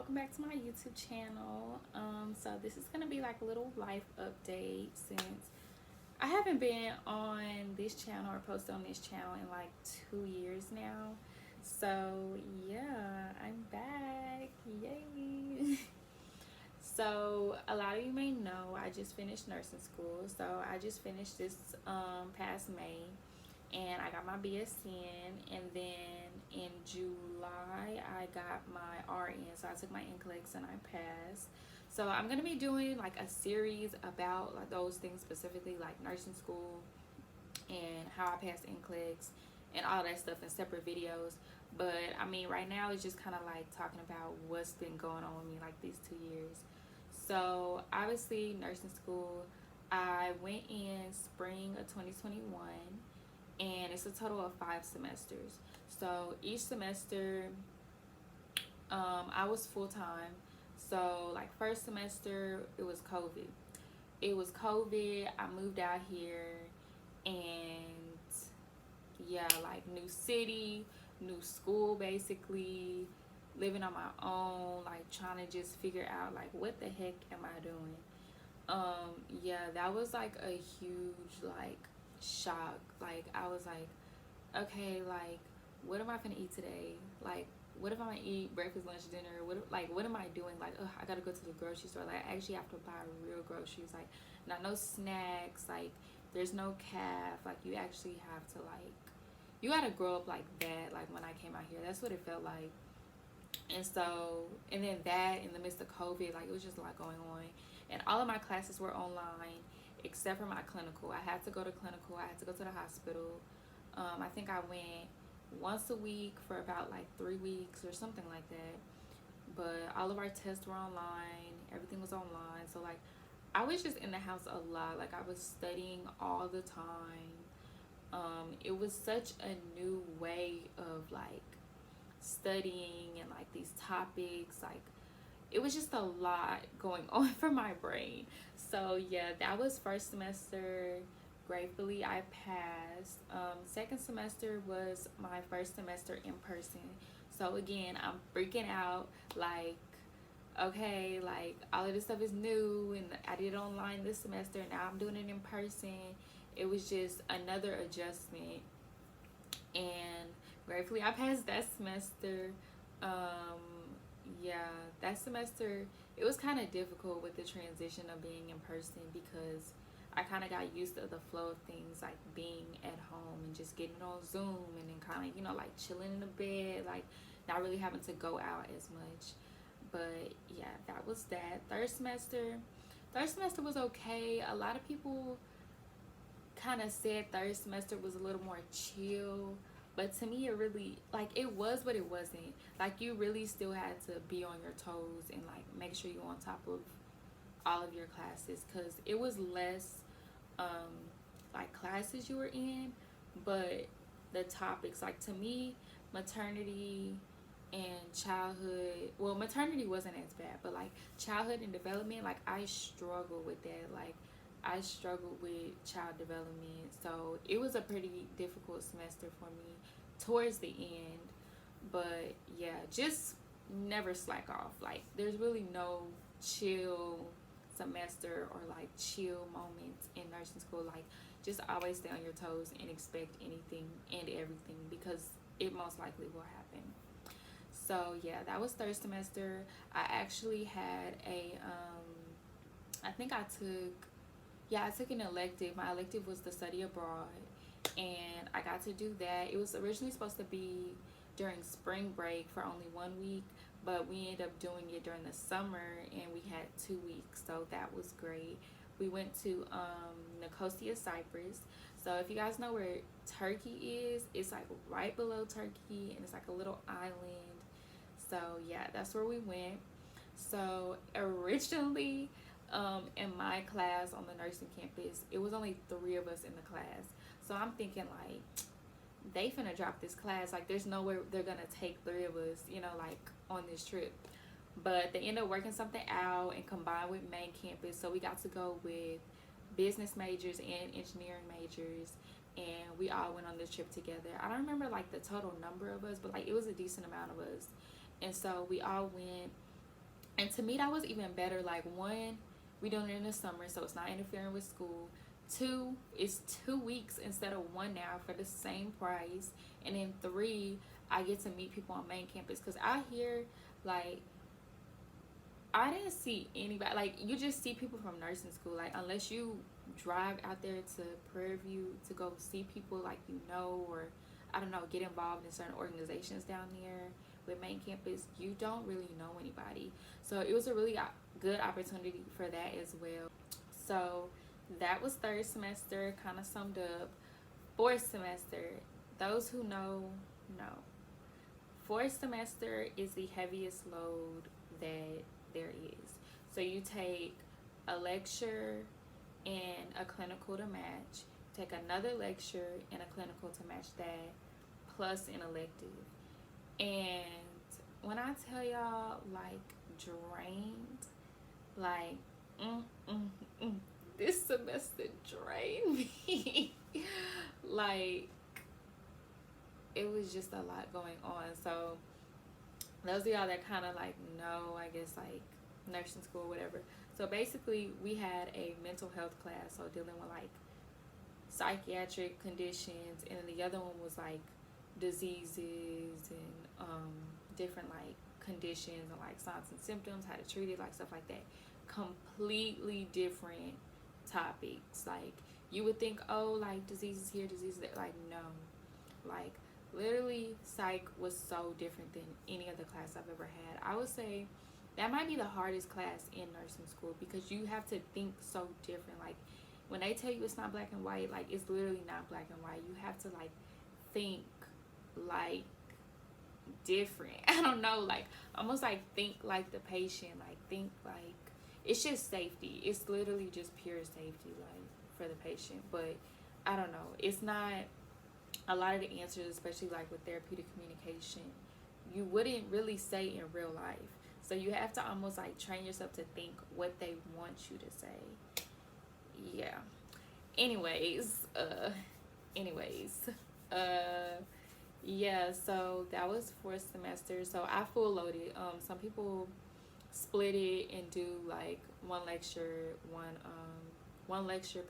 welcome back to my YouTube channel. So this is gonna be like a little life update since I haven't been on this channel or posted on this channel in like 2 years now. So yeah, I'm back. Yay! So a lot of you may know I just finished nursing school. So I just finished this past May, and I got my BSN, and then in July I got my RN. So I took my NCLEX and I passed. So I'm gonna be doing like a series about like those things, specifically like nursing school and how I passed NCLEX and all that stuff in separate videos. But I mean, right now it's just kind of like talking about what's been going on with me like these 2 years. So obviously nursing school, I went in spring of 2021, and it's a total of 5 semesters. So each semester, I was full-time. So like first semester, it was COVID. I moved out here, and yeah, like new city, new school, basically living on my own, like trying to just figure out like what the heck am I doing. Yeah, that was like a huge like shock. Like I was like, okay, like what am I gonna eat today? Like what if I'm gonna eat breakfast, lunch, dinner? What am I doing? Like, ugh, I gotta go to the grocery store. Like I actually have to buy real groceries. Like not no snacks. Like there's no calf. Like you actually have to like, you gotta grow up like that. Like when I came out here, that's what it felt like. And so, and then that in the midst of COVID, like it was just a lot going on. And all of my classes were online except for my clinical. I had to go to clinical. I had to go to the hospital. I think I went once a week for about like 3 weeks or something like that. But all of our tests were online. Everything was online. So like I was just in the house a lot. Like I was studying all the time. It was such a new way of like studying and like these topics. Like it was just a lot going on for my brain. So yeah, that was first semester. Gratefully I passed. Second semester was my first semester in person. So again, I'm freaking out. Like, okay, like all of this stuff is new, and I did it online this semester. Now I'm doing it in person. It was just another adjustment, and gratefully I passed that semester. Um, yeah, that semester it was kind of difficult with the transition of being in person because I kind of got used to the flow of things, like being at home and just getting on Zoom, and then kind of, you know, like chilling in the bed, like not really having to go out as much. But yeah, that was that. Third semester was okay. A lot of people kind of said third semester was a little more chill, but to me it really, like, it was, but it wasn't. Like you really still had to be on your toes and like make sure you're on top of all of your classes, because it was less like classes you were in, but the topics, like to me, maternity and childhood, well, maternity wasn't as bad, but like childhood and development, like I struggle with that. Like I struggled with child development, so it was a pretty difficult semester for me towards the end. But yeah, just never slack off. Like there's really no chill semester or like chill moments in nursing school. Like just always stay on your toes and expect anything and everything, because it most likely will happen. So yeah, that was third semester. I actually had a I think I took an elective. My elective was the study abroad, and I got to do that. It was originally supposed to be during spring break for only 1 week, but we ended up doing it during the summer, and we had 2 weeks, so that was great. We went to Nicosia, Cyprus. So if you guys know where Turkey is, it's like right below Turkey, and it's like a little island. So yeah, that's where we went. So originally, in my class on the nursing campus, it was only 3 of us in the class. So I'm thinking like, they finna drop this class. Like there's nowhere they're gonna take 3 of us, you know, like on this trip. But they ended up working something out and combined with main campus. So we got to go with business majors and engineering majors, and we all went on this trip together. I don't remember like the total number of us, but like it was a decent amount of us. And so we all went And to me, that was even better. Like, one, we doing it in the summer, so it's not interfering with school. Two, it's 2 weeks instead of one now for the same price. And then three, I get to meet people on main campus. Because out here, like, I didn't see anybody. Like, you just see people from nursing school. Like, unless you drive out there to Prairie View to go see people, like, you know, or I don't know, get involved in certain organizations down there with main campus, you don't really know anybody. So it was a really good opportunity for that as well. So that was third semester, kind of summed up. Fourth semester, those who know, know. Fourth semester is the heaviest load that there is. So you take a lecture and a clinical to match, take another lecture and a clinical to match that, plus an elective. And when I tell y'all, like, drained, like, this semester drained me. Like, it was just a lot going on. So those of y'all that kind of like know, I guess, like nursing school, whatever. So basically, we had a mental health class, so dealing with like psychiatric conditions, and then the other one was like diseases and different like conditions and like signs and symptoms, how to treat it, like stuff like that. Completely different topics. Like, you would think, oh, like diseases here, diseases there. Like, no. Like, literally, psych was so different than any other class I've ever had. I would say that might be the hardest class in nursing school, because you have to think so different. Like, when they tell you it's not black and white, like, it's literally not black and white. You have to like think like different. I don't know, like almost like think like the patient, like think like it's just safety. It's literally just pure safety, like, for the patient. But I don't know, it's not a lot of the answers, especially like with therapeutic communication, you wouldn't really say in real life. So you have to almost like train yourself to think what they want you to say. Yeah. Anyways, yeah, so that was fourth semester. So I full loaded. Some people split it and do like one lecture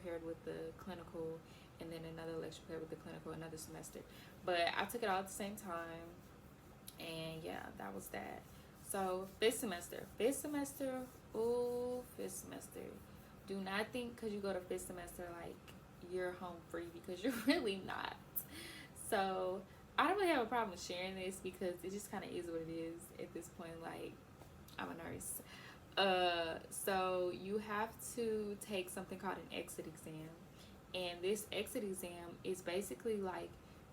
paired with the clinical, and then another lecture paired with the clinical another semester. But I took it all at the same time, and yeah, that was that. So fifth semester, fifth semester. Do not think because you go to fifth semester like you're home free, because you're really not. So I don't really have a problem sharing this, because it just kind of is what it is at this point. Like, I'm a nurse. So you have to take something called an exit exam. And this exit exam is basically like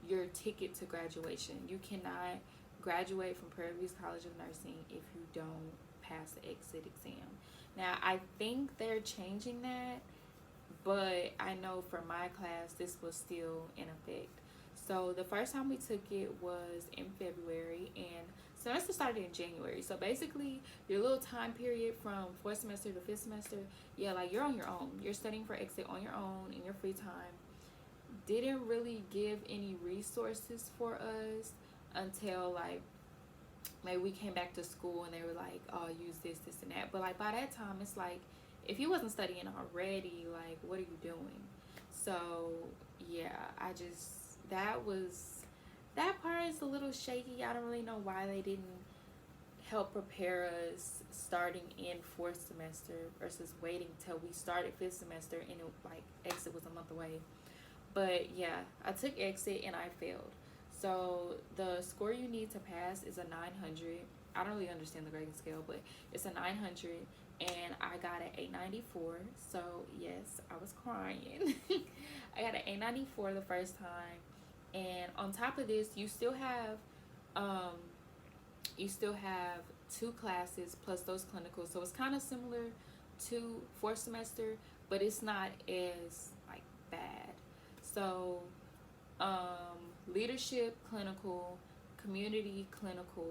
your ticket to graduation. You cannot graduate from Prairie View College of Nursing if you don't pass the exit exam. Now, I think they're changing that, but I know for my class, this was still in effect. So the first time we took it was in February, and semester started in January. So basically, your little time period from fourth semester to fifth semester, yeah, like you're on your own. You're studying for exit on your own in your free time. Didn't really give any resources for us until like maybe we came back to school and they were like, oh, use this, this, and that. But like by that time, it's like, if you wasn't studying already, like, what are you doing? So yeah, that part is a little shaky. I don't really know why they didn't help prepare us starting in fourth semester versus waiting till we started fifth semester, and it, like, exit was a month away. But yeah, I took exit and I failed. So the score you need to pass is a 900. I don't really understand the grading scale, but it's a 900, and I got an 894. So yes, I was crying. I got an 894 the first time, and on top of this, you still have 2 classes plus those clinicals. So it's kind of similar to fourth semester, but it's not as like bad. So leadership clinical, community clinical,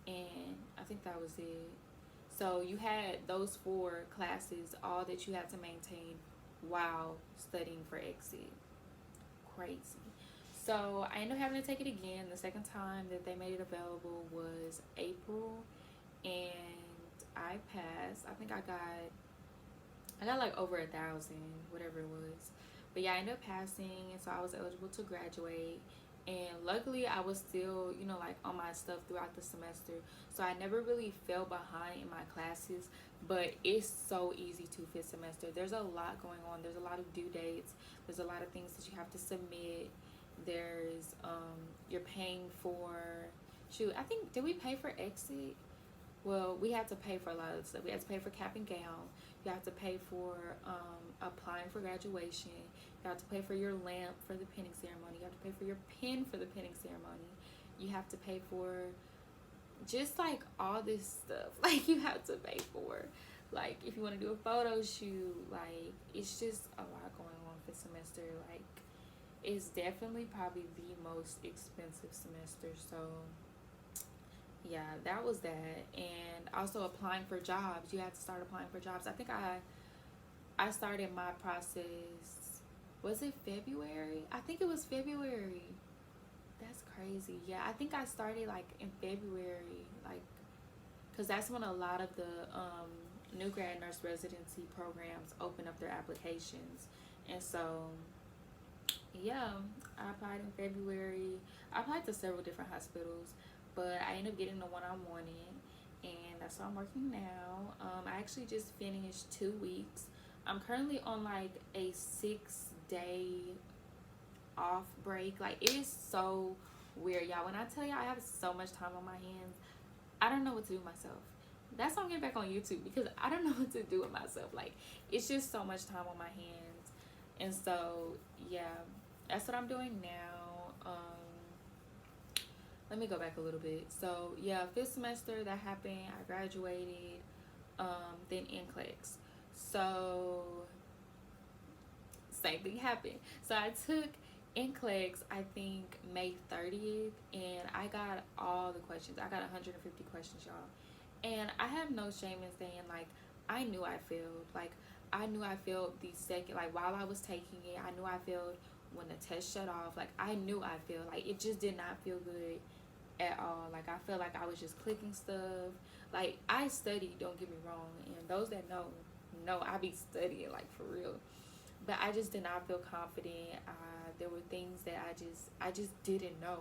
and I think that was it. So you had those 4 classes, all that you had to maintain while studying for exit. Crazy. So I ended up having to take it again. The second time that they made it available was April, and passed. I think I got like over 1,000, whatever it was. But yeah, I ended up passing, and so I was eligible to graduate. And luckily, I was still, like on my stuff throughout the semester. So I never really fell behind in my classes. But it's so easy to fifth semester. There's a lot going on. There's a lot of due dates. There's a lot of things that you have to submit. There's, you're paying for, shoot, I think, did we pay for exit? Well, we had to pay for a lot of stuff. We had to pay for cap and gown. You have to pay for applying for graduation. You have to pay for your lamp for the pinning ceremony. You have to pay for your pen for the pinning ceremony. You have to pay for just like all this stuff. Like you have to pay for. Like if you want to do a photo shoot, like it's just a lot going on for semester. Like it's definitely probably the most expensive semester. So yeah, that was that. And also applying for jobs. You have to start applying for jobs. I think I started my process, was it February? I think it was February. That's crazy. Yeah, I think I started like in February, like because that's when a lot of the new grad nurse residency programs open up their applications. And so yeah, I applied in February. I applied to several different hospitals, but I ended up getting the one I wanted, and that's why I'm working now. I actually just finished 2 weeks. I'm currently on like a 6-day off break. Like it is so weird, y'all. When I tell y'all I have so much time on my hands, I don't know what to do with myself. That's why I'm getting back on YouTube, because I don't know what to do with myself. Like it's just so much time on my hands. And so yeah, that's what I'm doing now. Let me go back a little bit. So yeah, 5th semester that happened. I graduated. Then NCLEX. So same thing happened. So I took NCLEX, I think May 30th, and I got all the questions. I got 150 questions, y'all. And I have no shame in saying, like, I knew I failed. Like, I knew I failed the second, like, while I was taking it. I knew I failed when the test shut off. Like, I knew I failed. Like, it just did not feel good at all. Like, I felt like I was just clicking stuff. Like, I studied, don't get me wrong. And those that know I be studying, like, for real. But I just did not feel confident. There were things that I just didn't know.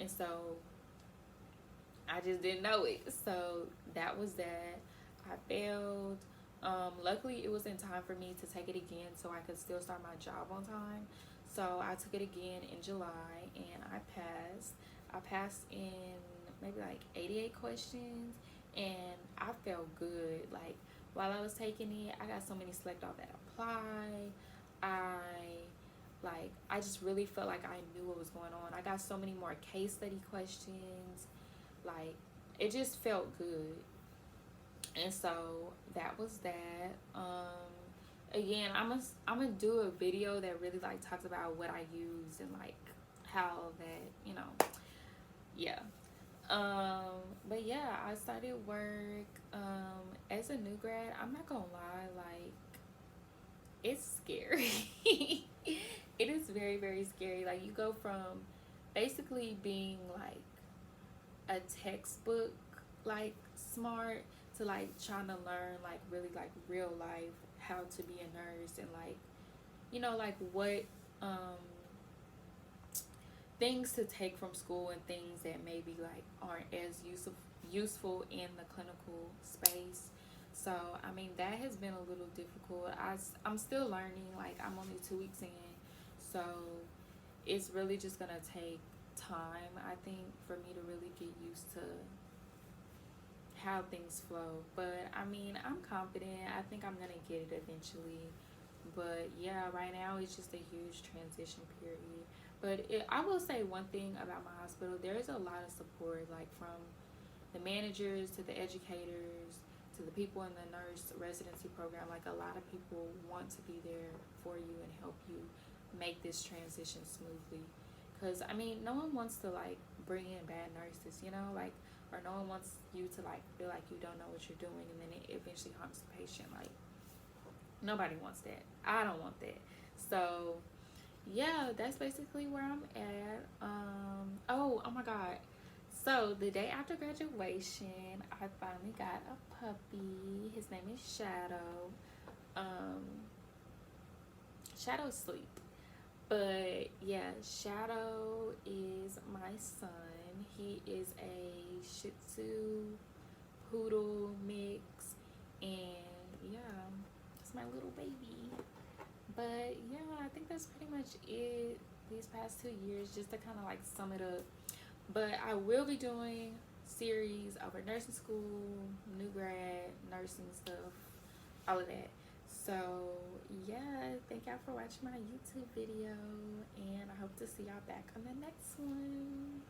And so I just didn't know it. So that was that. I failed. Luckily, it was in time for me to take it again so I could still start my job on time. So I took it again in July, and I passed. I passed in maybe like 88 questions, and I felt good. Like, while I was taking it, I got so many select off that apply. I just really felt like I knew what was going on. I got so many more case study questions. Like, it just felt good. And so that was that. Again, I'm gonna do a video that really like talks about what I use and like how that, yeah. But yeah, I started work as a new grad. I'm not gonna lie, like it's scary. It is very, very scary. Like you go from basically being like a textbook like smart to like trying to learn like really like real life how to be a nurse, and like like what things to take from school and things that maybe like aren't as useful in the clinical space. So I mean that has been a little difficult. I'm still learning. Like I'm only 2 weeks in, so it's really just gonna take time, I think, for me to really get used to how things flow. But I mean, I'm confident. I think I'm gonna get it eventually. But yeah, right now it's just a huge transition period. But I will say one thing about my hospital: there is a lot of support, like from the managers to the educators to the people in the nurse residency program. Like a lot of people want to be there for you and help you make this transition smoothly. Because I mean, no one wants to like bring in bad nurses, like, or no one wants you to like feel like you don't know what you're doing and then it eventually harms the patient. Like nobody wants that. I don't want that. So yeah, that's basically where I'm at. Oh my god. So the day after graduation, I finally got a puppy. His name is Shadow. Um, Shadow's asleep. But yeah, Shadow is my son. He is a Shih Tzu poodle mix, and yeah, it's my little baby. But yeah, I think that's pretty much it these past 2 years, just to kind of like sum it up. But I will be doing series over nursing school, new grad, nursing stuff, all of that. So yeah, thank y'all for watching my YouTube video, and I hope to see y'all back on the next one.